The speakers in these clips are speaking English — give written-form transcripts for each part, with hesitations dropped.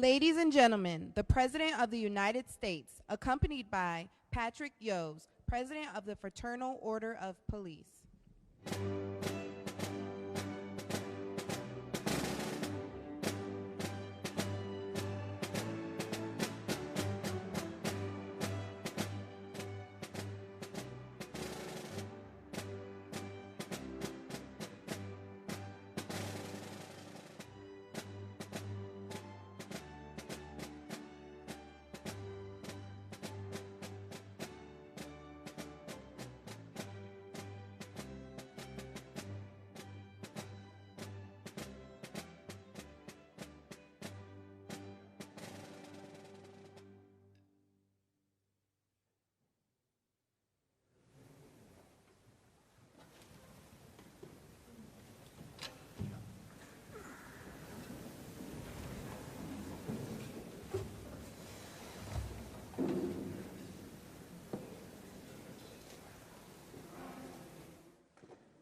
Ladies and gentlemen, the President of the United States, accompanied by Patrick Yoes, President of the Fraternal Order of Police.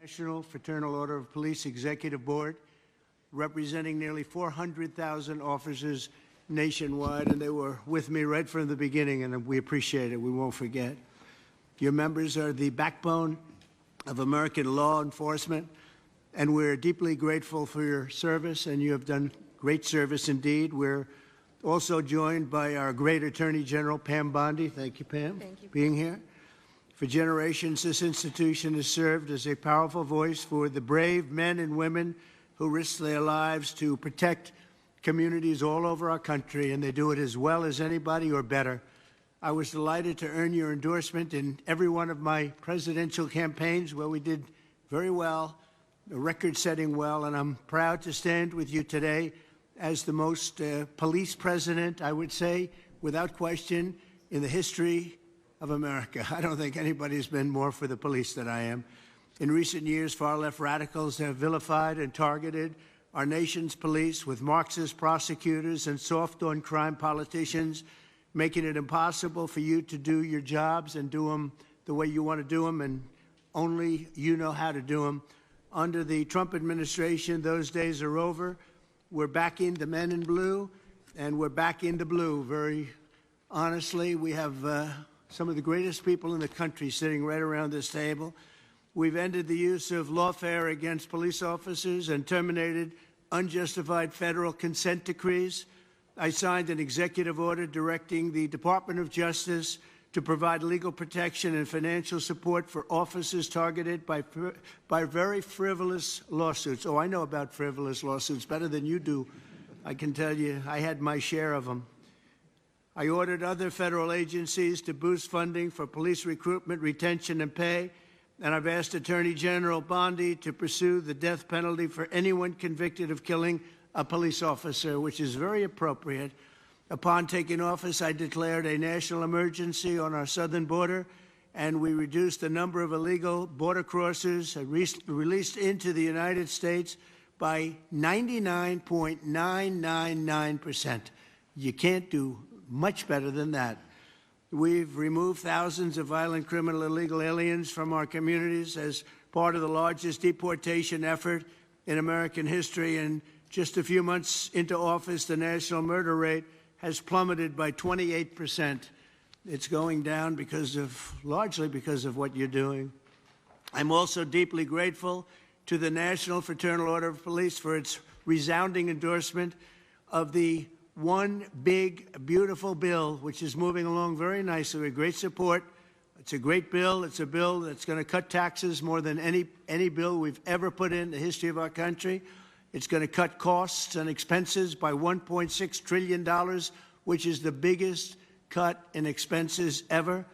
National Fraternal Order of Police Executive Board, representing nearly 400,000 officers nationwide, and they were with me right from the beginning, and we appreciate it. We won't forget. Your members are the backbone of American law enforcement, and we're deeply grateful for your service, and you have done great service indeed. We're also joined by our great Attorney General, Pam Bondi. Thank you, Pam, for being here. For generations, this institution has served as a powerful voice for the brave men and women who risk their lives to protect communities all over our country, and they do it as well as anybody or better. I was delighted to earn your endorsement in every one of my presidential campaigns where we did very well, record-setting well, and I'm proud to stand with you today as the most police president, I would say, without question, in the history of America. I don't think anybody's been more for the police than I am. In recent years, far-left radicals have vilified and targeted our nation's police with Marxist prosecutors and soft-on-crime politicians, making it impossible for you to do your jobs and do them the way you want to do them, and only you know how to do them. Under the Trump administration, those days are over. We're back in the men in blue, and we're back into blue. Very honestly, we have some of the greatest people in the country sitting right around this table. We've ended the use of lawfare against police officers and terminated unjustified federal consent decrees. I signed an executive order directing the Department of Justice to provide legal protection and financial support for officers targeted by very frivolous lawsuits. Oh, I know about frivolous lawsuits better than you do. I can tell you, I had my share of them. I ordered other federal agencies to boost funding for police recruitment, retention, and pay, and I've asked Attorney General Bondi to pursue the death penalty for anyone convicted of killing a police officer, which is very appropriate. Upon taking office, I declared a national emergency on our southern border, and we reduced the number of illegal border crossers released into the United States by 99.999%. You can't do much better than that. We've removed thousands of violent criminal illegal aliens from our communities as part of the largest deportation effort in American history. And just a few months into office, the national murder rate has plummeted by 28%. It's going down largely because of what you're doing. I'm also deeply grateful to the National Fraternal Order of Police for its resounding endorsement of the one big, beautiful bill, which is moving along very nicely with great support. It's a great bill. It's a bill that's going to cut taxes more than any bill we've ever put in the history of our country. It's going to cut costs and expenses by $1.6 trillion, which is the biggest cut in expenses ever.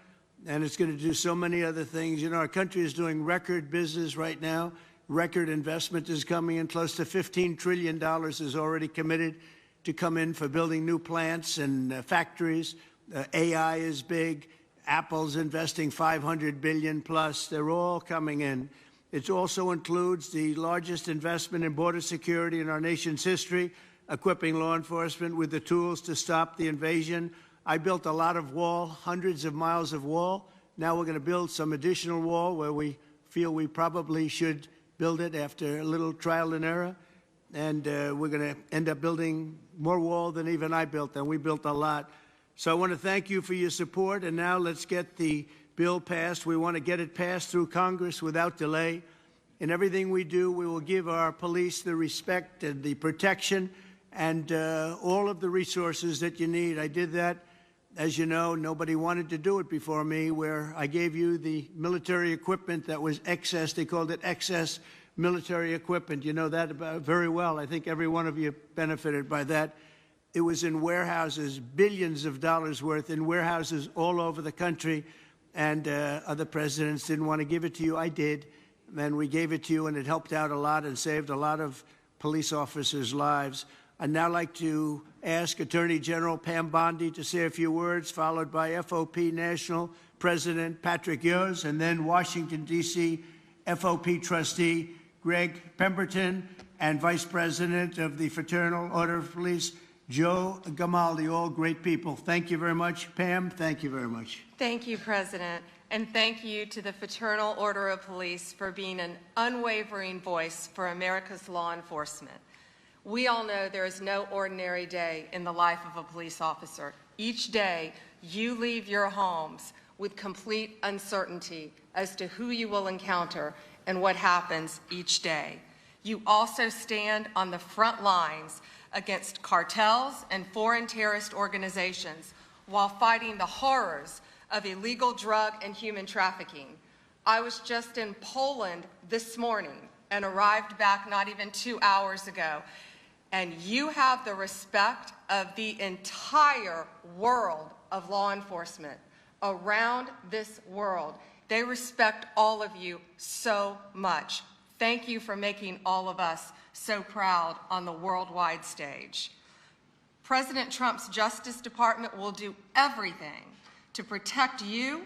And it's going to do so many other things. You know, our country is doing record business right now. Record investment is coming in. Close to $15 trillion is already committed to come in for building new plants and factories. AI is big. Apple's investing $500 billion plus. They're all coming in. It also includes the largest investment in border security in our nation's history, equipping law enforcement with the tools to stop the invasion. I built a lot of wall, hundreds of miles of wall. Now we're going to build some additional wall where we feel we probably should build it after a little trial and error. and we're going to end up building more wall than even I built, and we built a lot. So I want to thank you for your support, and now let's get the bill passed. We want to get it passed through Congress without delay. In everything we do, we will give our police the respect and the protection and all of the resources that you need. I did that, as you know, nobody wanted to do it before me, where I gave you the military equipment that was excess. They called it excess military equipment. You know that very well. I think every one of you benefited by that. It was in warehouses, billions of dollars worth in warehouses all over the country, and other presidents didn't want to give it to you. I did, and we gave it to you, and it helped out a lot and saved a lot of police officers' lives. I'd now like to ask Attorney General Pam Bondi to say a few words, followed by FOP National President Patrick Yoes, and then Washington, D.C. FOP Trustee Greg Pemberton, and Vice President of the Fraternal Order of Police, Joe Gamaldi, all great people. Thank you very much. Pam, thank you very much. Thank you, President, and thank you to the Fraternal Order of Police for being an unwavering voice for America's law enforcement. We all know there is no ordinary day in the life of a police officer. Each day, you leave your homes with complete uncertainty as to who you will encounter and what happens each day. You also stand on the front lines against cartels and foreign terrorist organizations while fighting the horrors of illegal drug and human trafficking. I was just in Poland this morning and arrived back not even 2 hours ago. And you have the respect of the entire world of law enforcement around this world. They respect all of you so much. Thank you for making all of us so proud on the worldwide stage. President Trump's Justice Department will do everything to protect you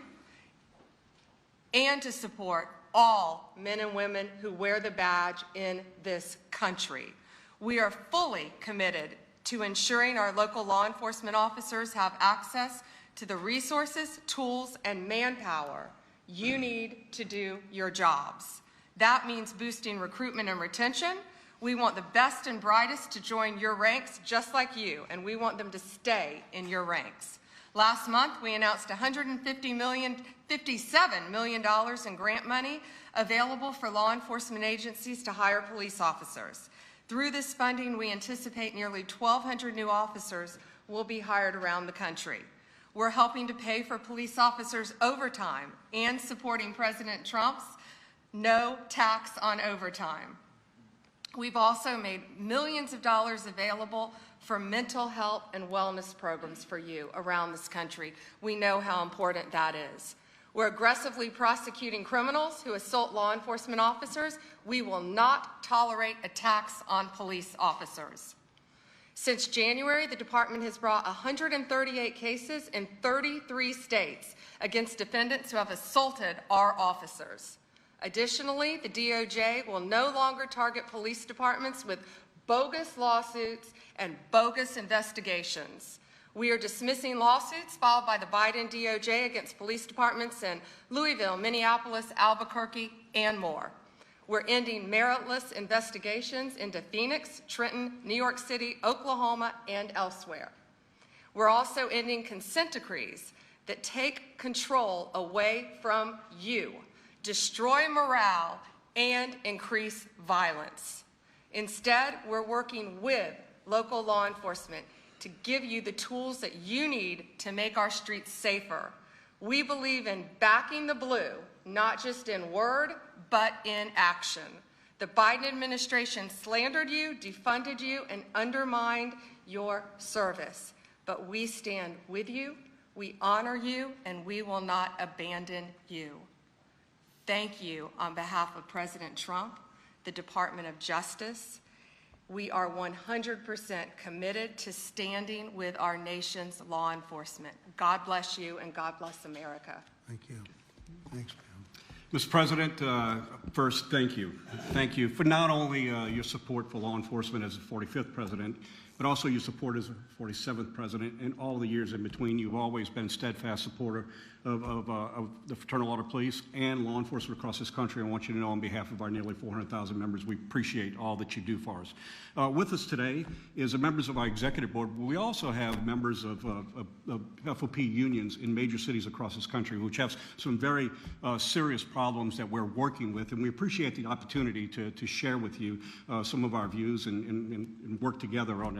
and to support all men and women who wear the badge in this country. We are fully committed to ensuring our local law enforcement officers have access to the resources, tools, and manpower you need to do your jobs. That means boosting recruitment and retention. We want the best and brightest to join your ranks just like you, and we want them to stay in your ranks. Last month, we announced $57 million in grant money available for law enforcement agencies to hire police officers. Through this funding, we anticipate nearly 1,200 new officers will be hired around the country. We're helping to pay for police officers' overtime and supporting President Trump's no tax on overtime. We've also made millions of dollars available for mental health and wellness programs for you around this country. We know how important that is. We're aggressively prosecuting criminals who assault law enforcement officers. We will not tolerate attacks on police officers. Since January, the department has brought 138 cases in 33 states against defendants who have assaulted our officers. Additionally, the DOJ will no longer target police departments with bogus lawsuits and bogus investigations. We are dismissing lawsuits filed by the Biden DOJ against police departments in Louisville, Minneapolis, Albuquerque, and more. We're ending meritless investigations into Phoenix, Trenton, New York City, Oklahoma, and elsewhere. We're also ending consent decrees that take control away from you, destroy morale, and increase violence. Instead, we're working with local law enforcement to give you the tools that you need to make our streets safer. We believe in backing the blue, not just in word, but in action. The Biden administration slandered you, defunded you, and undermined your service. But we stand with you, we honor you, and we will not abandon you. Thank you on behalf of President Trump, the Department of Justice. We are 100% committed to standing with our nation's law enforcement. God bless you, and God bless America. Thank you. Thanks, Pam. Mr. President, first, thank you. Thank you for not only your support for law enforcement as the 45th president, but also your support as the 47th president and all the years in between. You've always been a steadfast supporter of the Fraternal Order of Police and law enforcement across this country. I want you to know on behalf of our nearly 400,000 members, we appreciate all that you do for us. With us today is the members of our executive board. We also have members of FOP unions in major cities across this country, which have some very serious problems that we're working with, and we appreciate the opportunity to share with you some of our views and work together on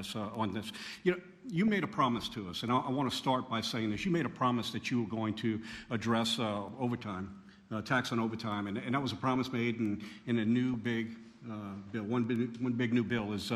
this. You know, you made a promise to us, and I want to start by saying this. You made a promise that you were going to address overtime, tax on overtime, and that was a promise made in a new big bill. One big new bill is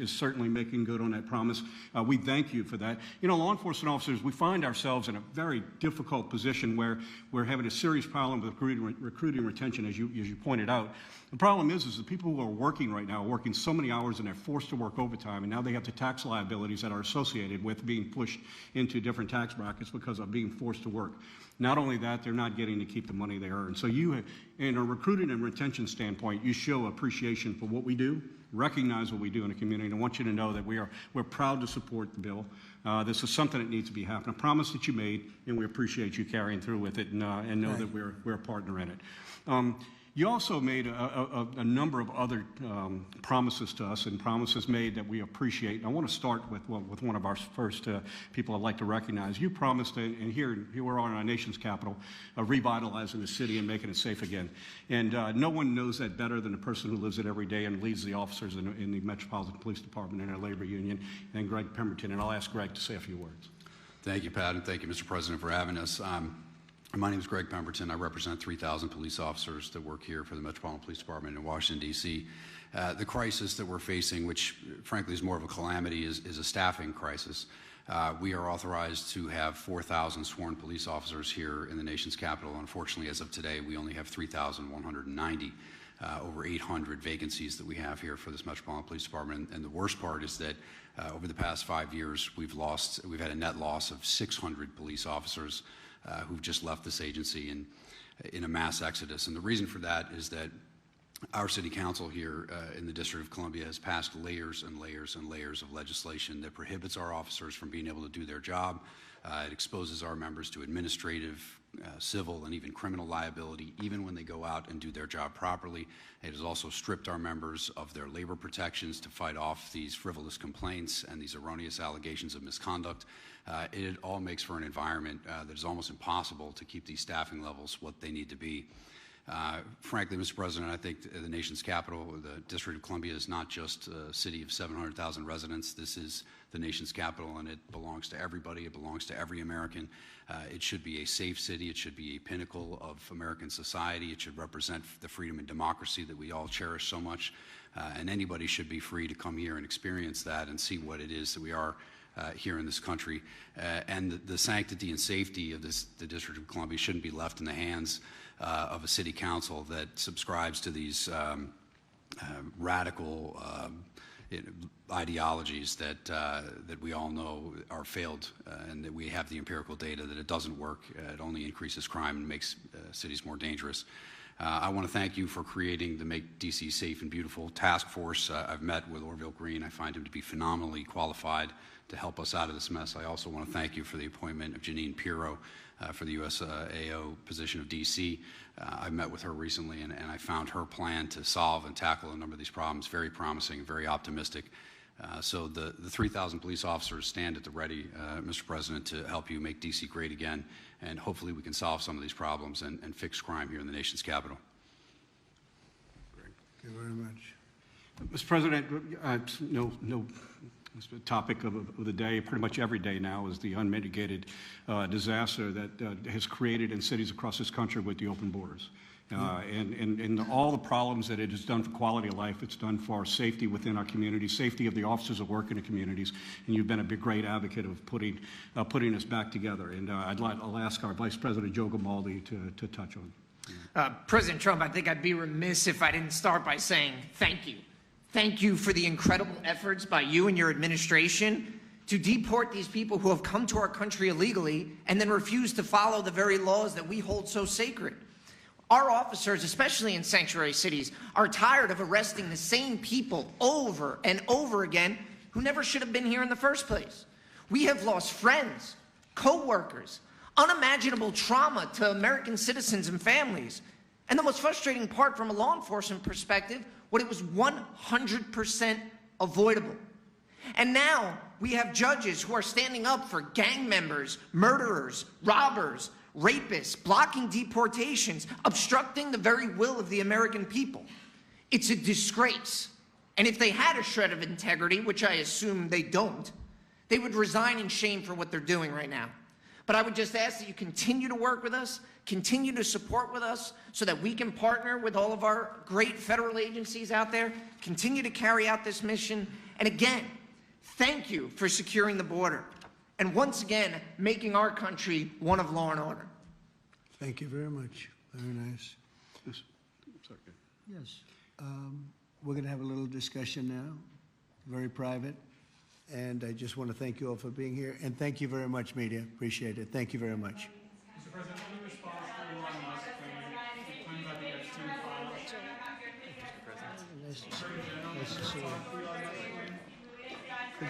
certainly making good on that promise. We thank you for that. You know, law enforcement officers, we find ourselves in a very difficult position where we're having a serious problem with recruiting and retention, as you pointed out. The problem is the people who are working right now are working so many hours and they're forced to work overtime, and now they have the tax liabilities that are associated with being pushed into different tax brackets because of being forced to work. Not only that, they're not getting to keep the money they earn. So you, in a recruiting and retention standpoint, you show appreciation for what we do, recognize what we do in the community, and I want you to know that we're proud to support the bill. This is something that needs to be happening. A promise that you made, and we appreciate you carrying through with it, and know that we're a partner in it. You also made a number of other promises to us, and promises made that we appreciate. And I want to start with one of our first people I'd like to recognize. You promised, and here we are in our nation's capital, revitalizing the city and making it safe again. And no one knows that better than the person who lives it every day and leads the officers in the Metropolitan Police Department and our labor union, and Greg Pemberton. And I'll ask Greg to say a few words. Thank you, Pat, and thank you, Mr. President, for having us. My name is Greg Pemberton. I represent 3,000 police officers that work here for the Metropolitan Police Department in Washington, D.C. The crisis that we're facing, which frankly is more of a calamity, is a staffing crisis. We are authorized to have 4,000 sworn police officers here in the nation's capital. Unfortunately, as of today, we only have 3,190. Over 800 vacancies that we have here for this Metropolitan Police Department. And the worst part is that over the past 5 years, we've had a net loss of 600 police officers who've just left this agency in a mass exodus. And the reason for that is that our city council here in the District of Columbia has passed layers and layers and layers of legislation that prohibits our officers from being able to do their job. It exposes our members to administrative, civil, and even criminal liability, even when they go out and do their job properly. It has also stripped our members of their labor protections to fight off these frivolous complaints and these erroneous allegations of misconduct. It all makes for an environment that is almost impossible to keep these staffing levels what they need to be. Frankly, Mr. President, I think the nation's capital, the District of Columbia, is not just a city of 700,000 residents. This is the nation's capital, and it belongs to everybody. It belongs to every American. It should be a safe city. It should be a pinnacle of American society. It should represent the freedom and democracy that we all cherish so much. And anybody should be free to come here and experience that and see what it is that we are here in this country. And the sanctity and safety of the District of Columbia shouldn't be left in the hands of a city council that subscribes to these radical ideologies that we all know are failed, and that we have the empirical data that it doesn't work. It only increases crime and makes cities more dangerous. I want to thank you for creating the Make D.C. Safe and Beautiful task force. I've met with Orville Green. I find him to be phenomenally qualified to help us out of this mess. I also want to thank you for the appointment of Janine Pirro for the USAO position of D.C. I met with her recently, and I found her plan to solve and tackle a number of these problems very promising, very optimistic. So the 3,000 police officers stand at the ready, Mr. President, to help you make D.C. great again, and hopefully we can solve some of these problems and fix crime here in the nation's capital. Thank you very much. Mr. President, it's the topic of the day, pretty much every day now, is the unmitigated disaster that has created in cities across this country with the open borders. And all the problems that it has done for quality of life, it's done for our safety within our communities, safety of the officers that work in the communities, and you've been a great advocate of putting us back together. And I'll ask our Vice President Joe Grimaldi to touch on. President Trump, I think I'd be remiss if I didn't start by saying thank you. Thank you for the incredible efforts by you and your administration to deport these people who have come to our country illegally and then refuse to follow the very laws that we hold so sacred. Our officers, especially in sanctuary cities, are tired of arresting the same people over and over again who never should have been here in the first place. We have lost friends, co-workers, unimaginable trauma to American citizens and families. And the most frustrating part from a law enforcement perspective, what it was 100% avoidable. And now we have judges who are standing up for gang members, murderers, robbers, rapists, blocking deportations, obstructing the very will of the American people. It's a disgrace. And if they had a shred of integrity, which I assume they don't, they would resign in shame for what they're doing right now. But I would just ask that you continue to work with us, continue to support with us, so that we can partner with all of our great federal agencies out there, continue to carry out this mission. And again, thank you for securing the border. And once again, making our country one of law and order. Thank you very much. Very nice. Yes. Sorry. Yes. We're going to have a little discussion now, very private. And I just want to thank you all for being here. And thank you very much, media. Appreciate it. Thank you very much. Mr. President, let me respond to Elon Musk claim about the Epstein files. Nice to see you. Nice to see you.